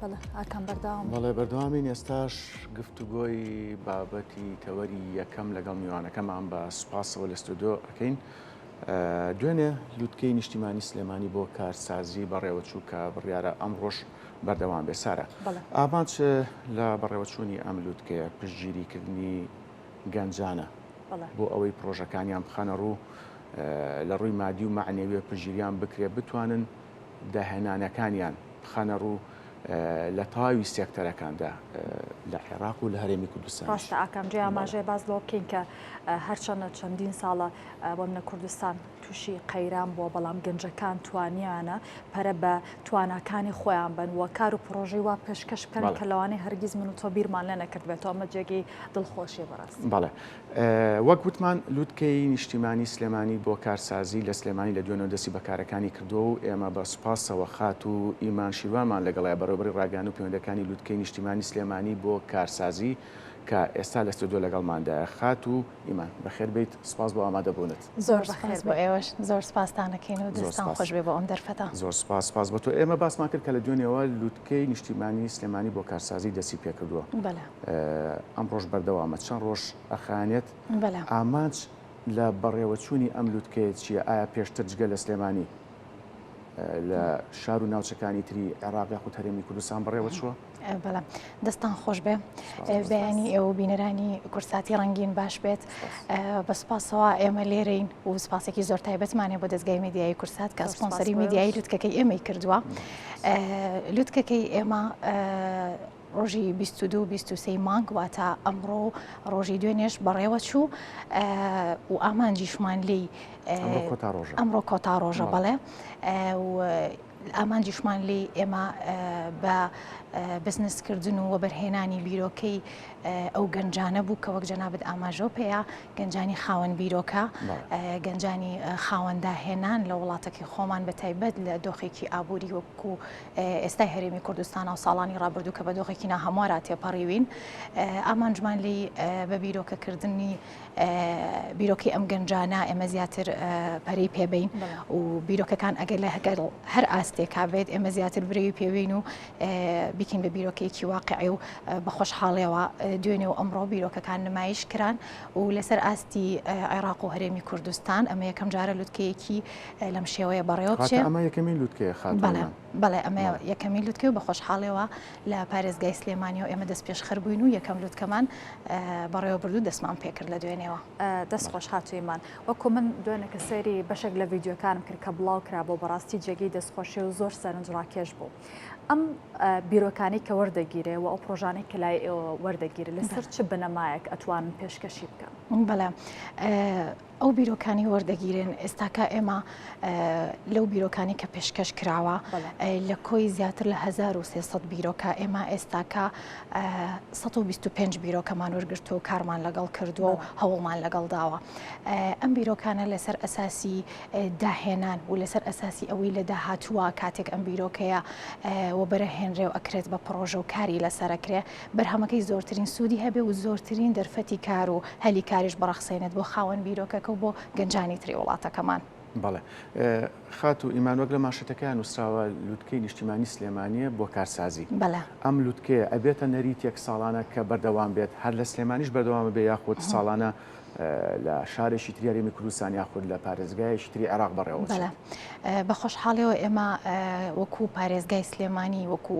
بەڵێ ئاکەم بەرداوام بەڵێ بەردەوامین ئێستاش گفتوگۆی بابەتی تەوەری یەکەم لەگەڵ میوانەکەمان بە سوپاسەوە لە ستودیۆ ئەەکەین. دوێنێ لووتکەی نیشتیمانی سلێمانی بۆ کارسازی بەڕێوەچوو کە بڕیارە ئەم ڕۆژ بەردەوام بێ سارە. ئامانچ لە بەڕێوەچوونی ئەم لووتکەیە پشتگیریکردنی گەنجانە بۆ ئەوەی پرۆژەکانیان بخەنە ڕوو لە ڕووی مادی و معنەویە پشتگیریان بکرێ بتوانن داهێنانەکانیان بخەنە ڕوو لە تاوی سێکتەرەکاندا لە عێراق و لە هەرێمی کوردستان. ڕاستە ئاکەم جێ ئاماژەیە باز لەوە بکەین کە هەرچەندە چەندین ساڵە بۆم لە کوردستان تووشی قەیران بووە بەڵام گەنجەکان توانیانە پەرە بە تواناکانی خۆیان بن وە کار و پرۆژەی وا پێشکەش بکەن کە لەوانەیە هەرگیز من و تۆ بیرمان لە نەکردبێتەوە ئەمە جێگەی دڵخۆشی بەڕاست. بەڵێ وەک گوتمان لووتکەی نیشتیمانی سلێمانی بۆ کارسازی لە سلێمانی لە دوێنەوە دەستی بەکارەکانی کردو و ئێمە بە سوپاسەوە خات و ئیمان شیروانمان لەگەڵای بەڕێوەبەری ڕاگەان و پەیوەندەکانی لووتکەی نیشتیمانی سلێمانی بۆ کارسازی کە ئێستا لە ستودیۆ لەگەڵماندا خات و ئیمان بەخێر بیت سپاس بۆ ئامادەبوونت. زۆر سپاس بۆ ئێوەش زۆر سپاسدانەکەین و دەستان خۆش بێ بۆ ئەم دەرفەتە. زۆر سپاس بۆ تۆ. ئێمە باسمان کرد کە لە دوێنێەوە لووتکەی نیشتیمانی سلێمانی بۆ کارسازی دەستی پێکردووە. ئەم ڕۆژ بەردەوامە چەند ڕۆژ ئەخانێت. ئامانچ لە بەڕێوەچوونی ئەم لووتکەیە چییە؟ ئایا پێشتر جگە لە سلێمانی لە شار و ناوچەکانی تری عێراق یاخود هەرێمی کوردستان بەڕێوە چووە؟ بەڵام دەستان خۆش بێ بەیانی ئێوە بینەرانی کورساتی ڕەنگین باش بێت بە سپاسەوە ئێمە لێرەین و سپاسێکی زۆر تایبەتمانێ بۆ دەستگای میدیایی کورسات کە سپۆنسەری میدیایی لووتکەکەی ئێمەی کردووە. لووتکەکەی ئێمە ڕۆژی 22-23 مانگ واتە ئەمڕۆ ڕۆژی دوێنێش بەڕێوە چوو و ئامانجیشمان لی ئەمڕۆ کۆتا ڕۆژە بەڵێ ئامانجیشمان لی ئێمە بە بزنسکردن و وەبەرهێنانی بیرۆکەی ئەو گەنجانە بوو کە وەک جەنابەت ئاماژۆ پێەیە گەنجانی خاوەن بیرۆکە گەنجانی خاوەنداهێنان لە وڵاتێکی خۆمان بە تایبەت لە دۆخێکی ئابووری وەکو ئێستای هەرێمی کوردستانە و ساڵانی ڕابردوو کە بە دۆخێکی ناهەموارا تێپەڕیوین ئامانجمان لی بە بیرۆکەکردنی بیرۆکی ئەم گەنجانە ئێمە زیاتر پەرەی پێبین و بیرۆکەکان ئەگەر لە هەر ئاستێکا بێت ئێمە زیاتر برەوی پێوین و بیکەین بە بیرۆکەیەکی واقعی و بە خۆشحاڵیەوە دوێنێ و ئەمڕۆ بیرۆکەکان نمایش کران و لەسەر ئاستی عێراق و هەرێمی کوردستان ئەمە یەکەم جارە لووتکەیەکی لەم شێوەیە بەڕێوە بچێت. ئەمە یەکەمین لووتکەیە بەڵێ ئەمە یەکەمی لووتکە و بە خۆشحاڵیەوە لە پارێزگای سلێمانی و ئێمە دەست پێشخەر بووین و یەکەم لووتکەمان بەڕێوە بردو دەستمان پێکرد لە دوێنێەوە. دەست خۆش هاتوویمان وەکو من دوێنێکە سەیری بەشێک لە ڤیددیۆکانم کرد کە بڵاو کرا بۆ بەڕاستی جێگەی دەستخۆشی و زۆر سەرنجڕاکێش بوو. ئەم بیرۆکانی کە وەردەگیرێ و ئەو پرۆژانەی کە لای ئێوە وەردەگیرێت لەسەر چ بنەمایەک ئەتوانن پێشکەشی بکەن؟ بەڵێ ئەو بیرۆکانی وەردەگیرن ئێستاکە ئێمە لەو بیرۆکانی کە پێشکەش کراوە لە کۆی زیاتر لە 1300 بیرۆکە ئێمە ئێستاکە 125 بیرۆکەمان وەرگرتو و کارمان لەگەڵ کردووە و هەوڵمان لەگەڵ داوە. ئەم بیرۆکانە لەسەر ئەساسی داهێنان و لەسەر ئەساسی ئەوەی لە داهاتووە کاتێک ئەم بیرۆکەیە و بەرەهێنرێ و ئەکرێت بە پرۆژە و کاری لەسەرەکرێ بەرهەمەکەی زۆرترین سوودی هەبێ و زۆرترین دەرفەتی کار و هەلی کاریش بەڕەخسێنێت بۆ خاوەن بیرۆکەکە و بۆ گەنجانی تری وڵاتەکەمان. بەڵێ خات و ئیمان وەک لە ماشەتەکەیان نووسراوە لووتکەی نیشتیمانی سلێمانیە بۆ کارسازی. ئەم لووتکەیە ئەبێتە نەریتێک ساڵانە کە بەردەوام بێت هەر لە سلێمانیش بەردەوامە بێ یاخود ساڵانە لە شارێکی تری هەرێمی کوردستان یاخود لە پارێزگایەکی تری عێراق بەڕێوە بەڵێ بە خۆشحاڵیەوە ئێمە وەکو پارێزگای سلێمانی وەکو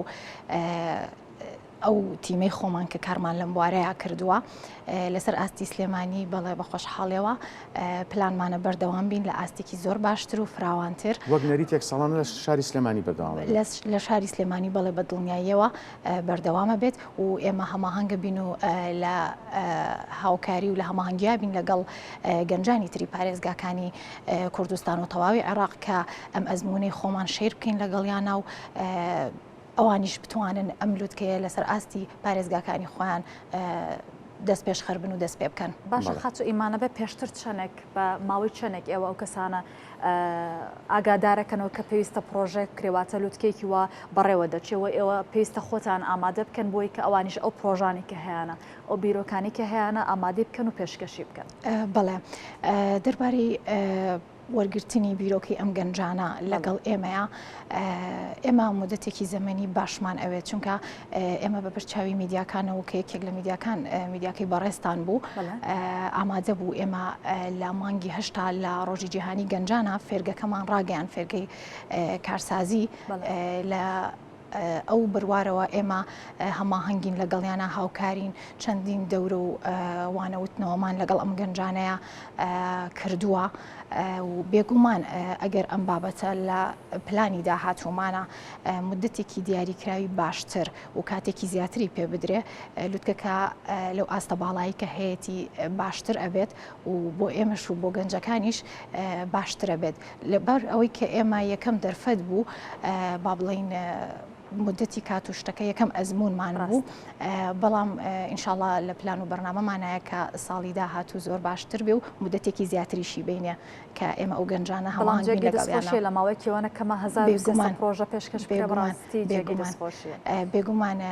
ئەو تیمەی خۆمان کە کارمان لەم بوارەیە کردووە لەسەر ئاستی سلێمانی بەڵێ بە خۆشحاڵیەوە پلانمانە بەردەوام بین لە ئاستێکی زۆر باشتر و فراوانتر وەک نەریتێک ساڵانە لە شاری سلێمانی بەردەوام لە شاری سلێمانی بەڵێ بە دڵنیاییەوە بەردەوامە بێت و ئێمە هەماهەنگە بین و لە هاوکاری و لە هەماهەنگیا بین لەگەڵ گەنجانی تری پارێزگاکانی کوردستان و تەواوی عێراق کە ئەم ئەزمونەی خۆمان شیر بکەین لەگەڵیانە و ئەوانیش بتوانن ئەم لووتکەیە لەسەر ئاستی پارێزگاکانی خۆیان دەست پێشخەر بن و دەست پێ بکەن. باشە خات و ئیمانە بە پێشتر چەنێک بە ماوەی چەنێک ئێوە ئەو کەسانە ئاگادارەکەنەوە کە پێویستە پرۆژێک کرێواتە لووتکێکی وە بەڕێوە دەچێەوە ئێوە پێویستە خۆتان ئامادە بکەن بۆی کە ئەوانیش ئەو پرۆژانی کە هەیەە ئەو بیرۆکانی کە هەیەە ئامادەی بکەن و پێشکەشی بکەن. بەڵێ دەربارەی وەرگرتنی بیرۆکەی ئەم گەنجانە لەگەڵ ئێمەیە ئێمە مدەتێکی زەمەنی باشمان ئەوێت چونکە ئێمە بە پرچاوی میدیاکانەوە کە یەکێک لە میدیاکان میدیاکەی بەڕێستان بوو ئامادە بوو ئێمە لە مانگی هەشتا لە ڕۆژی جیهانی گەنجانە فێرگەکەمان ڕاگەیان فێرگەی کارسازی لە ئەو بڕوارەوە ئێمە هەماهەنگین لەگەڵیانە هاوکارین چەندین دەورە و وانەوتنەوەمان لەگەڵ ئەم گەنجانەیە کردووە و بێگومان ئەگەر ئەم بابەتە لە پلانی داهاتوومانە مدەتێکی دیاریکراوی باشتر و کاتێکی زیاتری پێ بدرێ لوتکەکە لەو ئاستە باڵایی کە هەیەی باشتر ئەبێت و بۆ ئێمەش و بۆ گەنجەکانیش باشترە بێت لەبەر ئەوەی کە ئێمە یەکەم دەرفەت بوو با بڵین مدەتی کات و شتەکە یەکەم ئەزمونمان بوو بەڵام ئینشاءڵڵا لە پلان و بەرنامەمانایە کە ساڵی داهاتوو زۆر باشتر بێ و مدەتێکی زیاتریشی بینێ کە ئێمە ئەو گەنجانە هەڵانگی لەگەڵیانە لە ماوەیەکەوە کەمە 1000 پرۆژە پێشکەش بێگومانە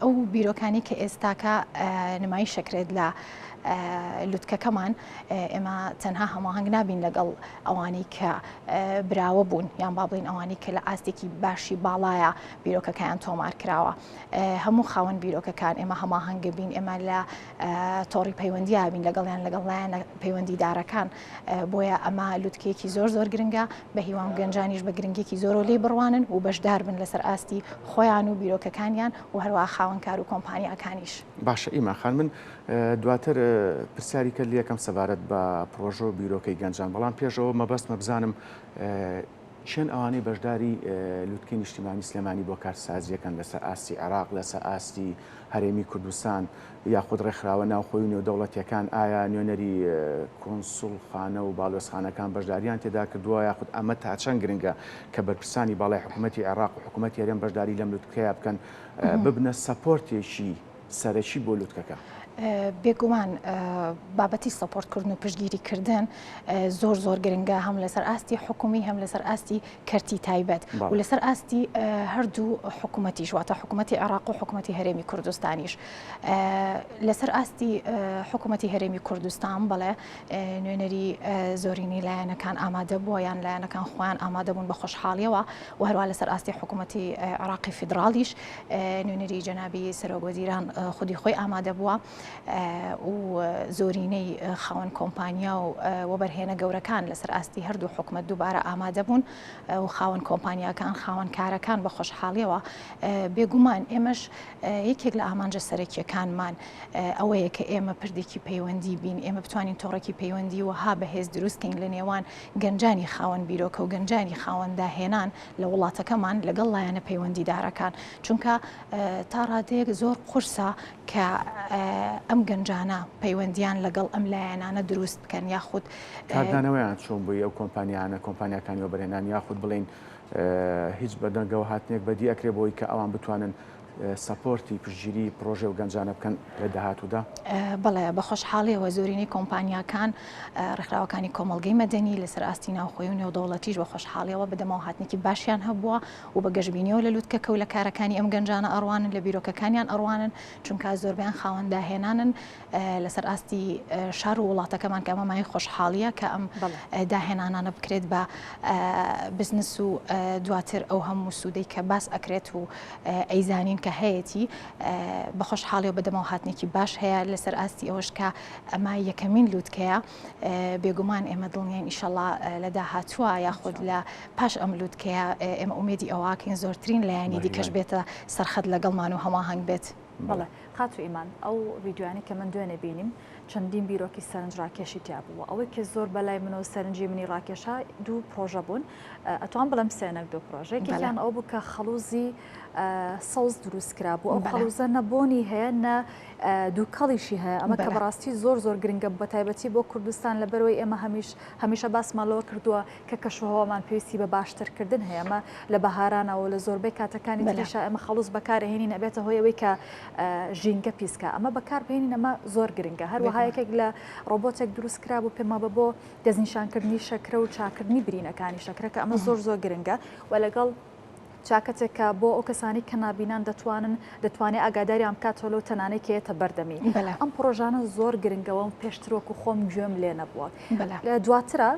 ئەو بیرۆکانی کە ئێستاکە نمایی شەکرێت لە لوتکەکەمان ئێمە تەنها هەماهنگ نابین لەگەڵ ئەوانی کە براوە بوون یان با بڵین ئەوانی کە لە ئاستێکی باشی باڵایە بیرۆکەکەیان تۆمار کراوە هەموو خاوەن بیرۆکەکان ئێمە هەماهەنگە بین ئێمە لە تۆڕی پەیوەندیە بین لەگەڵیان لەگەڵلایەن پەیوەندیدارەکان بۆیە ئەمە لوتکەیەکی زۆر زۆر گرنگە بە هیوام گەنجانیش بە گرنگێکی زۆر و لێ بڕوانن و بەشدار بن لەسەر ئاستی خۆیان و بیرۆکەکانیان و هەروە خاوەنکار و کۆمپانیاکانیش باشە ئیمان خان من دواتر پرسیاری کرد یەکەم سەبارەت بە پرۆژە و بیرۆکەی گەنجان بەڵام پێشەوە مەبەستمە بزانم چەند ئەوانەی بەشداری لوتکەی نیشتیمانی سلێمانی بۆ کارسازیەکەن لەسەر ئاستی عێراق لەسەر ئاستی هەرێمی کوردستان یاخود ڕێکخراوە ناوخۆی و نێودەوڵەتیەکان ئایا نوێنەری کۆنسوڵخانە و باڵۆزخانەکان بەشداریان تێدا کردووە یاخود ئەمە تا چەند گرنگە کە بەرپرسانی باڵای حکوومەتی عێراق و حکوومەتی هەرێم بەشداری لەم لوتکەیە بکەن ببنە سەپۆرتێکی سەرەکی بۆ لوتکەکە بێگومان بابەتی سەپۆرتکردن و پشتگیریکردن زۆر زۆر گرنگە هەم لەسەر ئاستی حکومی هەم لەسەر ئاستی کەرتی تایبەت و لەسەر ئاستی هەردوو حکوومەتیش واتە حکوومەتی عێراق و حکوومەتی هەرێمی کوردستانیش لەسەر ئاستی حکوومەتی هەرێمی کوردستان بەڵێ نوێنەری زۆرینی لایەنەکان ئامادە بووە یان لایەنەکان خۆیان ئامادە بوون بە خۆشحاڵیەوە و هەروە لەسەر ئاستی حکوومەتی عێراقی فیدراڵیش نوێنەری جەنابی سەرۆکوەزیران خودی خۆی ئامادە بووە و زۆرینەی خاوەن کۆمپانیا و وەبەرهێنە گەورەکان لەسەر ئاستی هەردوو حکومەت دووبارە ئامادە بوون و خاوەن کۆمپانیاکان خاوەن کارەکان بە خۆشحاڵیەوە بێگومان ئێمەش یەکێک لە ئامانجە سەرەکیەکانمان ئەوەیە کە ئێمە پردێکی پەیوەندی بین ئێمە بتوانین تۆڕێکی پەیوەندی وها بەهێز دروستکەین لە نێوان گەنجانی خاوەن بیرۆکە و گەنجانی خاوەنداهێنان لە وڵاتەکەمان لەگەڵ لایەنە پەیوەندیدارەکان چونکە تا ڕادەیەک زۆر قورسە کە ئەم گەنجانە پەیوەندیان لەگەڵ ئەم لایەنانە دروست بکەن یاخود کاردانەوەیان چۆن بووی ئەو کۆمپانیانە کۆمپانیەکانی وەبەرهێنان یاخود بڵین هیچ بەدەنگەوە هاتنێک بەدی ئەکرێ بۆی کە ئەوان بتوانن سەپۆرتی پشتگیری پرۆژێ و گەنجانە بکەن لە داهاتوودا بەڵێ بە خۆشحاڵیەوە زۆرینەی کۆمپانیاکان ڕێکخراوەکانی کۆمەڵگەی مەدەنی لەسەر ئاستی ناوخۆی و نێودەوڵەتیش بە خۆشحاڵیەوە بەدەمەوە هاتنێکی باشیان هەبووە و بە گەشتبینیەوە لە لوتکەکە و لە کارەکانی ئەم گەنجانە ئەڕوانن لە بیرۆکەکانیان ئەڕوانن چونکە زۆربیان خاوەنداهێنانن لەسەر ئاستی شار و وڵاتەکەمان کە ئەمەمای خۆشحاڵیە کە ئەم داهێنانانە بکرێت بە بزنس و دواتر ئەو هەموو سوودەی کە باس ئەکرێت و ئەیزانین کە هەیەی بە خۆشحاڵی و بەدەمەوە هاتنێکی باش هەیە لەسەر ئاستی ئەوەش کە ئەمە یەکەمین لوتکەیە بێگومان ئێمە دڵنیان ئیشەڵا لە داهاتووە یاخود لە پاش ئەم لوتکەیە ئێمە ئومێدی ئەوواکەین زۆرترین لایەنی دیکەش بێتە سەرخەت لەگەڵمان و هەماهەنگ بێت. بەڵێ خاتو ئیمان ئەو ڤیددیوانی کە من دوێنێ بینیم چەندین بیرۆکی سەرنج ڕاکێشی تیا بووە ئەوەی کە زۆر بەلای منەوە سەرنجی منی ڕاکێشا دوو پرۆژە بوون ئەتوان بڵم سێنەک دوو پرۆژێکیان ئەو بوو کە خەڵوزی سەوز دروستکرا بوو ئەو خەڵوزە نەبۆنی هەیە نە دووکەڵیشی هەیە ئەمە کە بەڕاستی زۆر زۆر گرنگە بە تایبەتی بۆ کوردستان لەبەرەوەی ئێمە هەمیشە باسمانەوە کردووە کە کەشوهەوامان پێویستی بە باشترکردن هەیە ئەمە لە بەهارانەوە لە زۆربەی کاتەکانی تریشە ئەمە خەڵوز بەکارهێنی نەبێتە هۆی ئەوەی کە ژینگە پیسکە ئەمە بەکاربهێنی ئەمە زۆر گرنگە هەروەها یەکێک لە ڕۆبۆتێک دروست کرا بوو پێما بە بۆ دەستنیشانکردنی شەکرە و چاکردنی برینەکانی شەکرەکە ئەمە زۆر زۆر گرنگە و لەگەڵ چاکەتێکە بۆ ئەو کەسانی کە نابینان دەتوانێت ئاگاداریان بکاتەوە تەنانەی کێتە بەردەمی ئەم پرۆژانە زۆر گرنگەوە و پێشترۆک و خۆم گوێم لێ نەبووە لە دواترە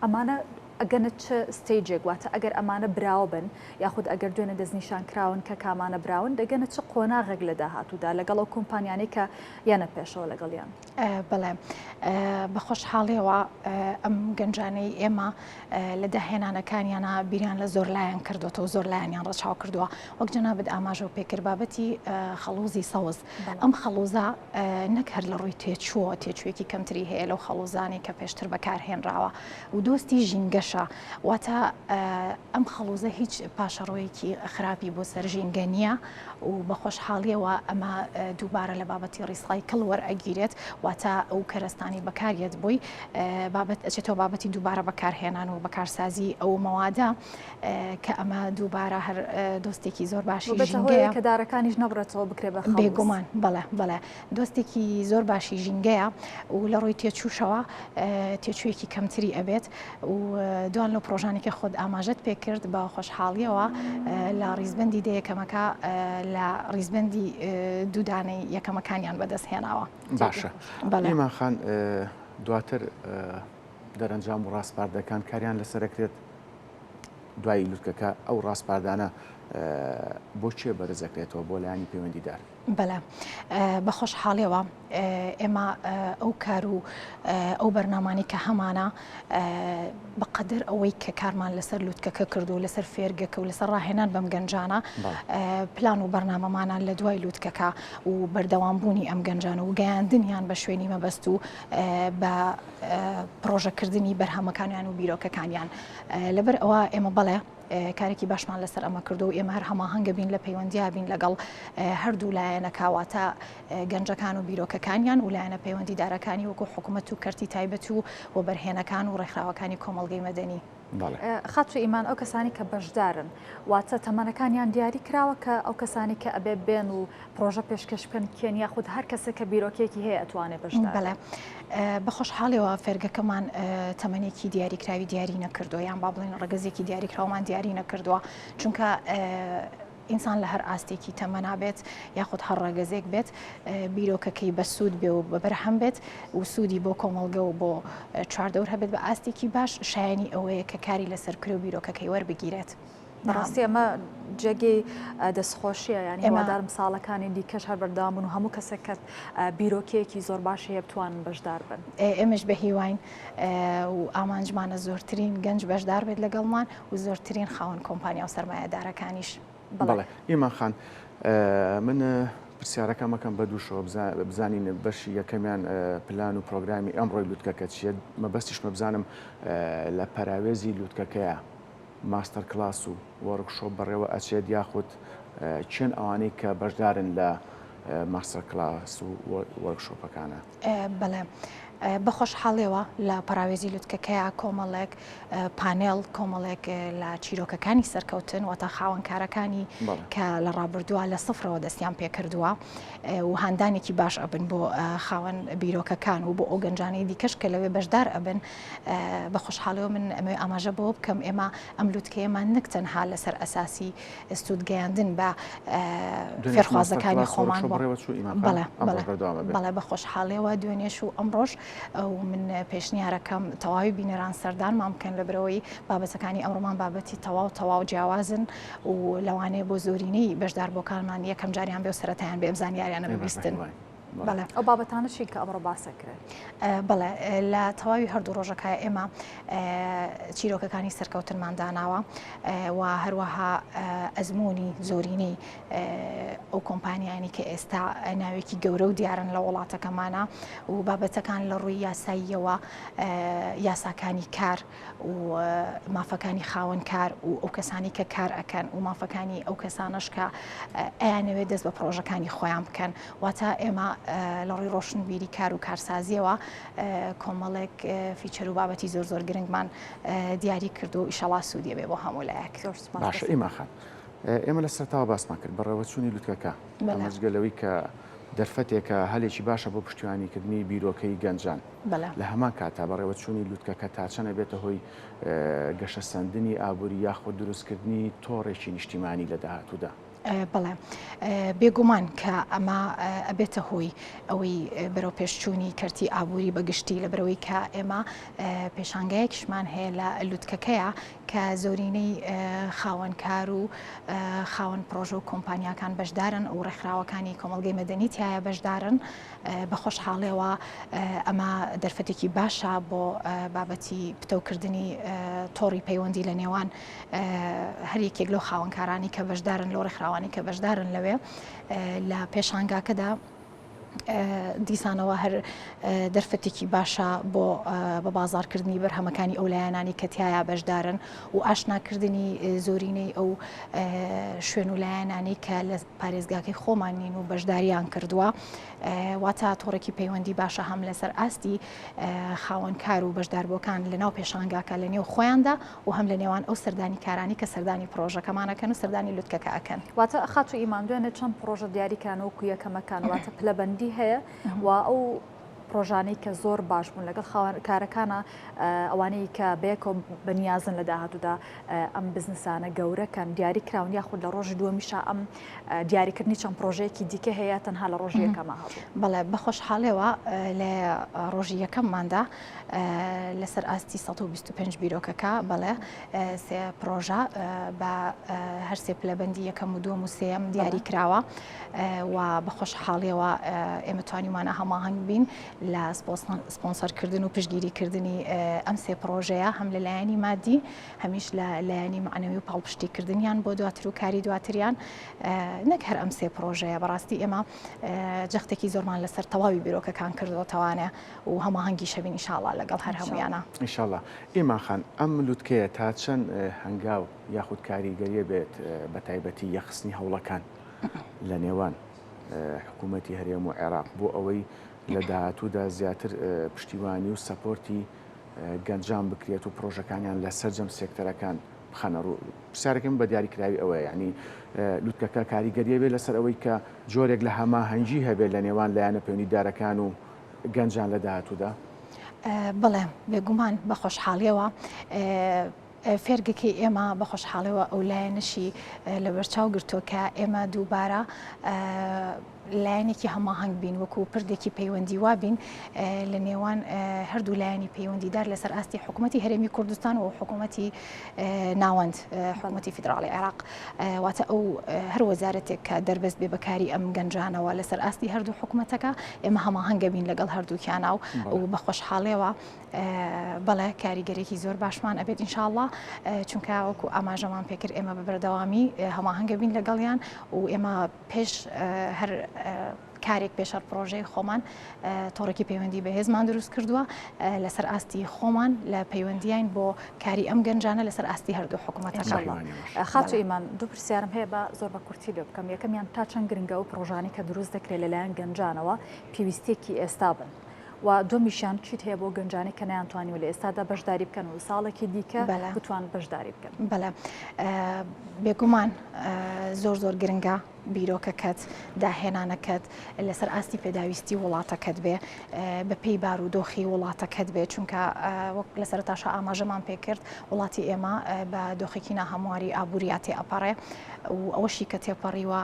ئەمانە ئەگەنە چ ستیجێک واتە ئەگەر ئەمانە براوە بن یاخود ئەگەر دوێنە دەستنیشان کراون کە کامانە براون دەگەنە چ قۆناغێک لە داهاتوودا لەگەڵ ئەو کۆمپانیانەی کە یانە پێشەوە لەگەڵیان بەڵێ بە خۆشحاڵیەوە ئەم گەنجانەی ئێمە لە داهێنانەکانیانە بیریان لە زۆر لایەن کردوەوە زۆر لایەنیان ڕەچاو کردووە وەک جەنابەت ئاماژە پێکرد بابەتی خەڵوزی سەوز ئەم خەڵوزە نەک هەر لە ڕووی تێچووە تێچوویەکی کەمتری هەیە لەو خەڵوزانی کە پێشتر بەکارهێنراوە و دۆستی ژینگەشە واتە ئەم خەڵوزە هیچ پاشەڕۆیەکی خراپی بۆ سەرژینگە نییە و بە خۆشحاڵیەوە ئەمە دووبارە لە بابەتی ڕیسایکڵ وەرئەگیرێت واتە ئەو کەرەستانی بەکارێت بووی بابەت ئەچێتەوە بابەتی دووبارە بەکارهێنان و بەکارسازی ئەو مەوادە کە ئەمە دووبارە هەر دۆستێکی زۆر باشی ژینگەیە کە دارەکانیش نەبڕێتەوە بکرێ بە بێگومان بەڵێ دۆستێکی زۆر باشی ژینگەیە و لە ڕووی تێچووشەوە تێچوویەکی کەمتری ئەبێت و دوان لە پرۆژانێکی خۆت ئاماژەت پێکرد بە خۆشحاڵیەوە لە ڕیزبەندی دەیەکەمەکە لە ڕیزبەندی دوودانەی یەکەمەکانیان بەدەستهێناوە باشە ئێمە خان دواتر دەرەنجام و ڕاستپاردەکان کاریان لەسەرەکرێت دوای لوتکەکە ئەو ڕاستپاردانە بۆ چێ بەرزەکرێتەوە بۆ لایانی پەیوەندیدار بەڵێ بە خۆشحاڵیەوە ئێمە ئەو کار و ئەو بەرنامانی کە هەمانە بەقەدر ئەوەی کە کارمان لەسەر لوتکەکە کردو لەسەر فێرگەکە و لەسەر ڕاهێنان بەم گەنجانە پلان و بەرنامەمانان لە دوای لوتکەکە و بەردەوامبوونی ئەم گەنجانە و گەیاندنیان بە شوێنی مەبەست و بە پرۆژەکردنی بەرهەمەکانیان و بیرۆکەکانیان لەبەر ئەوە ئێمە بەڵێ کارێکی باشمان لەسەر ئەمە کردو و ئێمە هەر هەماهەنگە بین لە پەیوەندیا بین لەگەڵ هەردوو لایەنە کاواتە گەنجەکان و بیرۆکەکانیان و لایەنە پەیوەندیدارەکانی وەکو حکوومەت و کەرتی تایبەت و بەرهێنەکان و ڕێکخراوەکانی کۆمەڵگەی مەدەنی خەت و ئیمان ئەو کەسانی کە بەشدارن واتە تەمەنەکانیان دیاری کراوە کە ئەو کەسانی کە ئەبێ بێن و پرۆژە پێشکەش بکەن کێن یاخود هەر کەسێک کە بیرۆکێکی هەیە ئەتوانێت بەشدار بەڵێ بە خۆشحاڵیەوە فێرگەکەمان تەمەنێکی دیاریکراوی دیاری نەکردو یان با بڵێن ڕگەزێکی دیاریکراومان دیاری نەکردووە چونکە ئینسان لە هەر ئاستێکی تەمەنابێت یاخود هەر ڕێگەزێک بێت بیرۆکەکەی بە سوود بێ و بەبەرهەم بێت و سوودی بۆ کۆمەڵگە و بۆ چواردەور هەبێت بە ئاستێکی باش شایانی ئەوەیە کە کاری لەسەر کرێ و بیرۆکەکەی وەربگیرێت. بەڕاستی ئەمە جێگەی دەستخۆشیە یانی هێوادارم ساڵەکانی دیکەش هەر بەردەوام بوون و هەموو کەسێک کە بیرۆکەیەکی زۆر باشی هەیە بتوانن بەشدار بن. ئێمەش بە هیواین و ئامانجمانە زۆرترین گەنج بەشدار بێت لەگەڵمان و زۆرترین خاوەن کۆمپانیا و سەرمایەدارەکانیش. بەڵێ ئیمان خان من پرسیارەکەمەکەم بە دووشەوە بزانین بەشی یەکەمیان پلان و پرۆگرامی ئەمڕۆی لوتکەکە چیە مەبەستیشمە بزانم لە پەراوێزی لوتکەکەیە ماستەر کلاس و وەرکشۆپ بەڕێوە ئەچێت یاخود چێن ئەوانەی کە بەشدارن لە ماستەر کلاس و وەرکشۆپەکانە. بەڵێ بە خۆشحاڵیەوە لە پەراوێزی لوتکەکەیە کۆمەڵێک پانێڵ کۆمەڵێک لە چیرۆکەکانی سەرکەوتن واتە خاوەنکارەکانی کە لە ڕابردووە لە سفرەوە دەستیان پێکردووە و هاندانێکی باش ئەبن بۆ خاوەن بیرۆکەکان و بۆ ئەو گەنجانەی دیکەش کە لەوێ بەشدار ئەبن. بە خۆشحاڵیەوە من ئەمە ئاماژە بۆ بکەم ئێمە ئەم لوتکەیەمان نەک تەنها لەسەر ئەساسی سوودگەیاندن بە فێرخوازەکانی خۆمان بەڵێ بە خۆشحاڵیەوە دوێنێش و ئەمڕۆژ ئەو من پێشنیارەکەم تەواوی بینەران سەردانمان بکەن لەبرەوەی بابەتەکانی ئەمڕۆمان بابەتی تەواو جیاوازن و لەوانەیە بۆ زۆرینەی بەشدار بۆکانمان یەکەم جاریان بێ و سەرەتایان بێ بزانیاریانە ببیستن. بەڵێ ئەو بابەتانە چی کە ئەمڕۆ باسەکرێت؟ بەڵێ لە تەواوی هەردوو ڕۆژەکە ئێمە چیرۆکەکانی سەرکەوتنمان داناوە و هەروەها ئەزمموی زۆرینەی ئەو کۆمپانیانی کە ئێستا ناوێکی گەورە و دیارن لە وڵاتەکەمانە و بابەتەکان لە ڕووی یاساییەوە یاساکانی کار و مافەکانی خاوەن کار و ئەو کەسانی کە کار ئەکەن و مافەکانی ئەو کەسانش کە ئەیانەوێت دەست بە پرۆژەکانی خۆیان بکەن واتە ئێمە لە ڕووی ڕۆشنبیری کار و کارسازیەوە کۆمەڵێک فیچەر و بابەتی زۆر گرنگمان دیاری کرد و ئیشەڵا سوودیە بێ بۆ هەموو لایەک. باشە ئیمان خان ئێمە لە سەرتاوە باسمان کرد بەڕێوەچوونی لوتکەکە ئەمەجگەلەوەی کە دەرفەتێکە هەلێکی باشە بۆ پشتیوانیکردنی بیرۆکەی گەنجان لە هەمان کاتا بەڕێوەچوونی لووتکەکە تاچەنە بێتە هۆی گەشە سەندنی ئابووری یاخود دروستکردنی تۆڕێکی نیشتیمانی لە داهاتوودا. بەڵێ بێگومان کە ئەمە ئەبێتە هۆی ئەوەی بەرەو پێشچوونی کەرتی ئابووری بەگشتی لە بەرەوەی کە ئێمە پێشانگایەکیشمان هەیە لە لووتکەکەیە کە زۆرینەی خاوەنکار و خاوەن پرۆژە و کۆمپانیاکان بەشدارن و ڕێکخراوەکانی کۆمەڵگەی مەدەنی تایە بەشدارن بە خۆشحاڵیەوە ئەمە دەرفەتێکی باشە بۆ بابەتی پتەوکردنی تۆڕی پەیوەندی لە نێوان هەریەکێک لەو خاوەنکارانی کە بەشدارن لەو ڕێکخراوانی کە بەشدارن لەوێ لە پێشانگاکەدا دیسانەوە هەر دەرفەتێکی باشە بۆ بە بازارکردنی بەرهەمەکانی ئەو لایەنانی کە تایە بەشدارن و ئاشناکردنی زۆرینەی ئەو شوێن و لایەنانی کە لە پارێزگاکەی خۆمان نین و بەشداریان کردووە واتە تۆڕێکی پەیوەندی باشە هەم لەسەر ئاستی خاوەنکار و بەشداربووەکان لە ناو پێشانگاکە لە نێو خۆیاندا و هەم لە نێوان ئەو سەردانی کارانی کە سەردانی پرۆژەکەمانەکەن و سەردانی لووتکەکە ئەکەن. واتە خات و ئیمان دوێنێ چەند پرۆژە دیاریکان وەکو یەکەمەکان واتە پلەبەندی هەیە و ئەو پرۆژانەی کە زۆر باش بوون لەگەڵ کارەکانە ئەوانەی کە بەیەکەوە بەنیازن لە داهاتوودا ئەم بزنسانە گەورەکەن دیاری کراون یاخود لە ڕۆژی دووەمیشە ئەم دیاریکردنی چەند پرۆژەیەکی دیکە هەیە تەنها لە ڕۆژی یەکەمە هەبوو. بەڵێ بەخۆشحاڵێەوە لە ڕۆژی یەکەمماندا لەسەر ئاستی 125 بیرۆکەکە بەڵێ سێ پرۆژە بە هەر سێ پلەبەندی یەکەم و دووەم و سێەم دیاری کراوە و بەخۆشحاڵیەوە ئێمە توانیمانە هەماهەنگ بین لە سپۆنسەرکردن و پشتگیریکردنی ئەم سێ پرۆژەیە هەم لە لایەنی مادی هەمیش لە لایەنی معنەوی و پاڵپشتیکردنیان بۆ دواتر و کاری دواتریان نەک هەر ئەم سێ پرۆژەیە بەڕاستی ئێمە جەختێکی زۆرمان لەسەر تەواوی بیرۆکەکان کردوتەوانێ و هەماهەنگی شەبین ئینشاءڵڵا لەگەڵ هەر هەمویانە ئینشاءڵڵا. ئێمان خان ئەم لووتکەیە تا چەند هەنگاو یاخود کاریگەریە بێت بە تایبەتی یەخستنی هەوڵەکان لە نێوان حکوومەتی هەرێم و عێراق بۆ ئەوەی لە داهاتوودا زیاتر پشتیوانی و سەپۆرتی گەنجان بکرێت و پرۆژەکانیان لە سەرجەم سێکتەرەکان بخەنە ڕوو. پرسیارەکەم بە دیاریکراوی ئەوەیە یعنی لووتکەکە کاریگەریە بێت لەسەر ئەوەی کە جۆرێک لە هەماهەنگی هەبێت لە نێوان لایەنە پەیوەندیدارەکان و گەنجان لە داهاتوودا. بەڵێ بێگومان بە خۆشحاڵیەوە فێرگەکەی ئێمە بە خۆشحاڵەوە ئەو لایەنشی لە بەرچاو گرتۆ کە ئێمە دووبارە لایەنێکی هەماهەنگ بین وەکو پردێکی پەیوەندی وابین لە نێوان هەردوو لایەنی پەیوەندیدار لەسەر ئاستی حکوومەتی هەرێمی کوردستان و حکوومەتی ناوەند حکوومەتی فیدراڵی عێراق واتە ئەو هەر وەزارەتێک کە دەربەست بێ بەکاری ئەم گەنجانەوە لەسەر ئاستی هەردوو حکوومەتەکە ئێمە هەماهەنگە بین لەگەڵ هەردووکیانە و بە خۆشحاڵیەوە بەڵێ کاریگەرێکی زۆر باشمان ئەبێت ئینشاءڵڵا چونکە وەکو ئاماژەمان پێکرد ئێمە بە بەردەوامی هەماهەنگە بین لەگەڵیان و ئێمە پێش هەر کارێک پێشەر پرۆژەی خۆمان تۆڕێکی پەیوەندی بەهێزمان دروست کردووە لەسەر ئاستی خۆمان لە پەیوەندیان بۆ کاری ئەم گەنجانە لەسەر ئاستی هەردوو حکوومەتەکە. خات و ئیمان دوو پرسیارم هەیە بە زۆر بە کورتی لێ بکەم. یەکەمیان تا چەند گرنگە و پرۆژانی کە دروست دەکرێت لەلایەن گەنجانەوە پێویستێکی ئێستا بن و دومیشیان چیت هەیە بۆ گەنجانی کە نەیانتوانیوە لە ئێستادا بەشداری بکەن و ساڵێکی دیکە بتوان بەشداری بکەن. بەڵێ بێگومان زۆر گرنگە بیرۆکەکەت داهێنانەکەت لەسەر ئاستی پێداویستی وڵاتەکەت بێ بە پێی بارودۆخی وڵاتەکەت بێ چونکە وەک لەسەر تاشە ئاماژەمان پێکرد وڵاتی ئێمە بە دۆخێکی ناهەمواری ئابووریاتی ئەپەڕێ و ئەوەشی کە تێپەڕیوە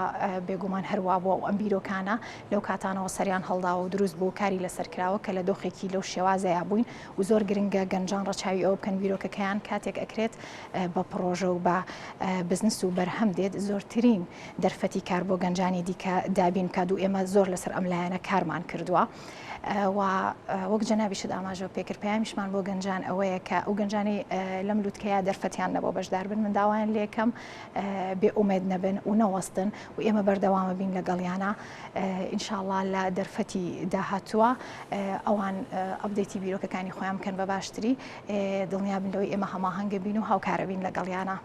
بێگومان هەروە بۆ ئەم بیرۆکانە لەو کاتانەوە سەریان هەڵدا و دروست بوو کاری لەسەر کراوە کە لە دۆخێکی لەو شێوازەیە بووین و زۆر گرنگە گەنجان ڕەچاوی ئەو بکەن بیرۆکەکەیان کاتێک ئەکرێت بە پرۆژە و بە بزنس و بەرهەم دێت زۆرترین دەرفەتی کار بۆ گەنجانی دیکە دابین کات و ئێمە زۆر لەسەر ئەم لایەنە کارمان کردووە و وەک جەنابیشت ئاماژەوە پێکرد پەیامیشمان بۆ گەنجان ئەوەیە کە ئەو گەنجانی لەم لووتکەیە دەرفەتیان نەبوو بەشدار بن منداوایان لێکەم بێ ئومێد نەبن و نەوەستن و ئێمە بەردەوامە بین لەگەڵیانە ئینشاءڵڵا لە دەرفەتی داهاتووە ئەوان ئەپدەیتی بیرۆکەکانی خۆیان بکەن بە باشتری دڵنیا بن لەوەی ئێمە هەماهەنگە بین و هاوکارە بین لەگەڵیانە.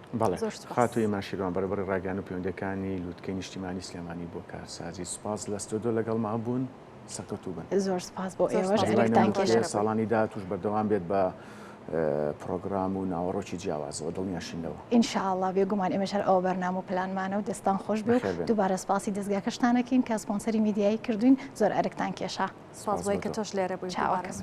خاتووی ماشیروان بەرەبەر ڕاگەیان و پەیوەندیەکانی لووتکەی نیشتیمانی سلێمانی بۆ کارسازی سوپاس لە ستۆدیۆ لەگەڵ سەقەتوو بن. زۆر سپاس بۆ ئێوەش ساڵانی داهاتووش بەردەوام بێت بە پرۆگرام و ناوەڕۆکی جیاوازەوە دڵنیاشینەوە. ئینشاءڵڵا بێگومان ئێمەش هەر ئەوە بەرنامە و پلانمانە و دەستان خۆش بێ و دووبارە سپاسی دەستگاکەشتانەکەین کە سپۆنسەری میدیایی کردوین زۆر ئەرکتان کێشا. سپاس بۆی کە تۆش لێرە بووی. چاوەکەم